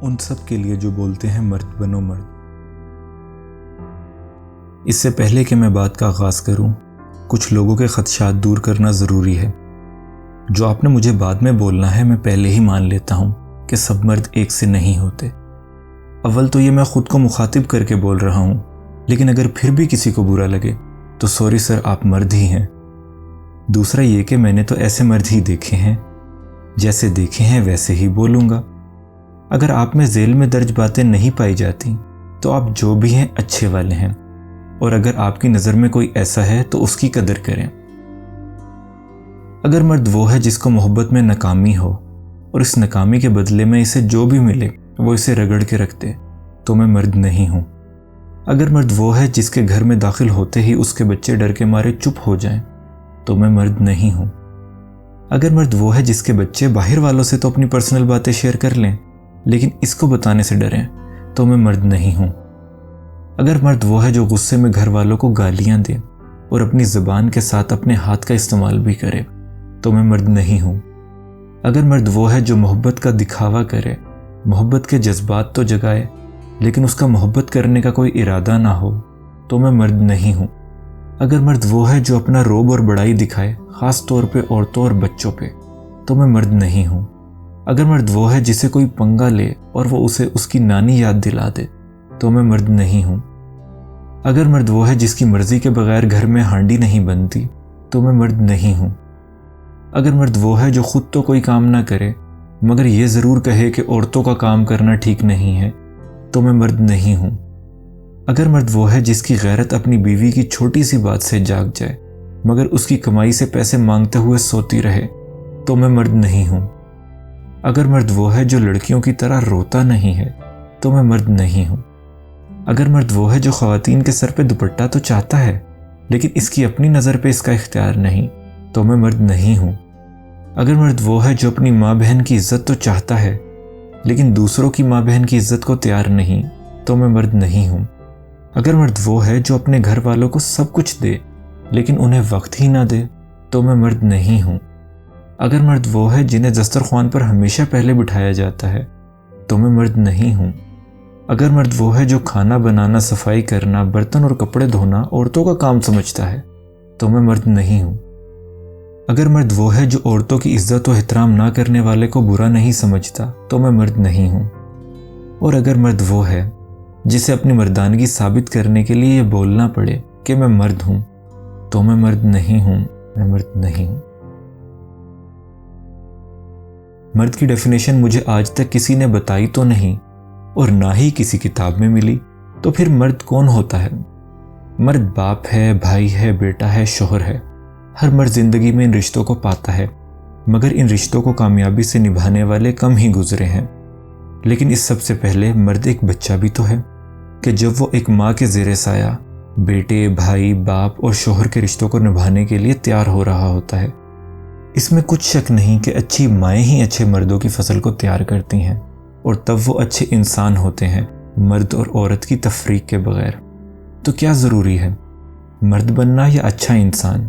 ان سب کے لیے جو بولتے ہیں مرد بنو مرد۔ اس سے پہلے کہ میں بات کا آغاز کروں، کچھ لوگوں کے خدشات دور کرنا ضروری ہے۔ جو آپ نے مجھے بعد میں بولنا ہے میں پہلے ہی مان لیتا ہوں کہ سب مرد ایک سے نہیں ہوتے۔ اول تو یہ میں خود کو مخاطب کر کے بول رہا ہوں، لیکن اگر پھر بھی کسی کو برا لگے تو سوری سر، آپ مرد ہی ہیں۔ دوسرا یہ کہ میں نے تو ایسے مرد ہی دیکھے ہیں، جیسے دیکھے ہیں ویسے ہی بولوں گا۔ اگر آپ میں ذیل میں درج باتیں نہیں پائی جاتی تو آپ جو بھی ہیں اچھے والے ہیں، اور اگر آپ کی نظر میں کوئی ایسا ہے تو اس کی قدر کریں۔ اگر مرد وہ ہے جس کو محبت میں ناکامی ہو اور اس ناکامی کے بدلے میں اسے جو بھی ملے وہ اسے رگڑ کے رکھ دے تو میں مرد نہیں ہوں۔ اگر مرد وہ ہے جس کے گھر میں داخل ہوتے ہی اس کے بچے ڈر کے مارے چپ ہو جائیں تو میں مرد نہیں ہوں۔ اگر مرد وہ ہے جس کے بچے باہر والوں سے تو اپنی پرسنل باتیں شیئر کر لیں لیکن اس کو بتانے سے ڈریں تو میں مرد نہیں ہوں۔ اگر مرد وہ ہے جو غصے میں گھر والوں کو گالیاں دے اور اپنی زبان کے ساتھ اپنے ہاتھ کا استعمال بھی کرے تو میں مرد نہیں ہوں۔ اگر مرد وہ ہے جو محبت کا دکھاوا کرے، محبت کے جذبات تو جگائے لیکن اس کا محبت کرنے کا کوئی ارادہ نہ ہو تو میں مرد نہیں ہوں۔ اگر مرد وہ ہے جو اپنا روب اور بڑائی دکھائے، خاص طور پہ عورتوں اور بچوں پہ، تو میں مرد نہیں ہوں۔ اگر مرد وہ ہے جسے کوئی پنگا لے اور وہ اسے اس کی نانی یاد دلا دے تو میں مرد نہیں ہوں۔ اگر مرد وہ ہے جس کی مرضی کے بغیر گھر میں ہانڈی نہیں بنتی تو میں مرد نہیں ہوں۔ اگر مرد وہ ہے جو خود تو کوئی کام نہ کرے مگر یہ ضرور کہے کہ عورتوں کا کام کرنا ٹھیک نہیں ہے تو میں مرد نہیں ہوں۔ اگر مرد وہ ہے جس کی غیرت اپنی بیوی کی چھوٹی سی بات سے جاگ جائے مگر اس کی کمائی سے پیسے مانگتے ہوئے سوتی رہے تو میں مرد نہیں ہوں۔ اگر مرد وہ ہے جو لڑکیوں کی طرح روتا نہیں ہے تو میں مرد نہیں ہوں۔ اگر مرد وہ ہے جو خواتین کے سر پہ دوپٹہ تو چاہتا ہے لیکن اس کی اپنی نظر پہ اس کا اختیار نہیں تو میں مرد نہیں ہوں۔ اگر مرد وہ ہے جو اپنی ماں بہن کی عزت تو چاہتا ہے لیکن دوسروں کی ماں بہن کی عزت کو تیار نہیں تو میں مرد نہیں ہوں۔ اگر مرد وہ ہے جو اپنے گھر والوں کو سب کچھ دے لیکن انہیں وقت ہی نہ دے تو میں مرد نہیں ہوں۔ اگر مرد وہ ہے جنہیں دسترخوان پر ہمیشہ پہلے بٹھایا جاتا ہے تو میں مرد نہیں ہوں۔ اگر مرد وہ ہے جو کھانا بنانا، صفائی کرنا، برتن اور کپڑے دھونا عورتوں کا کام سمجھتا ہے تو میں مرد نہیں ہوں۔ اگر مرد وہ ہے جو عورتوں کی عزت و احترام نہ کرنے والے کو برا نہیں سمجھتا تو میں مرد نہیں ہوں۔ اور اگر مرد وہ ہے جسے اپنی مردانگی ثابت کرنے کے لیے یہ بولنا پڑے کہ میں مرد ہوں تو میں مرد نہیں ہوں، میں مرد نہیں ہوں۔ مرد کی ڈیفینیشن مجھے آج تک کسی نے بتائی تو نہیں اور نہ ہی کسی کتاب میں ملی، تو پھر مرد کون ہوتا ہے؟ مرد باپ ہے، بھائی ہے، بیٹا ہے، شوہر ہے۔ ہر مرد زندگی میں ان رشتوں کو پاتا ہے مگر ان رشتوں کو کامیابی سے نبھانے والے کم ہی گزرے ہیں۔ لیکن اس سب سے پہلے مرد ایک بچہ بھی تو ہے کہ جب وہ ایک ماں کے زیر سایہ بیٹے، بھائی، باپ اور شوہر کے رشتوں کو نبھانے کے لیے تیار ہو رہا ہوتا ہے۔ اس میں کچھ شک نہیں کہ اچھی مائیں ہی اچھے مردوں کی فصل کو تیار کرتی ہیں اور تب وہ اچھے انسان ہوتے ہیں، مرد اور عورت کی تفریق کے بغیر۔ تو کیا ضروری ہے، مرد بننا یا اچھا انسان؟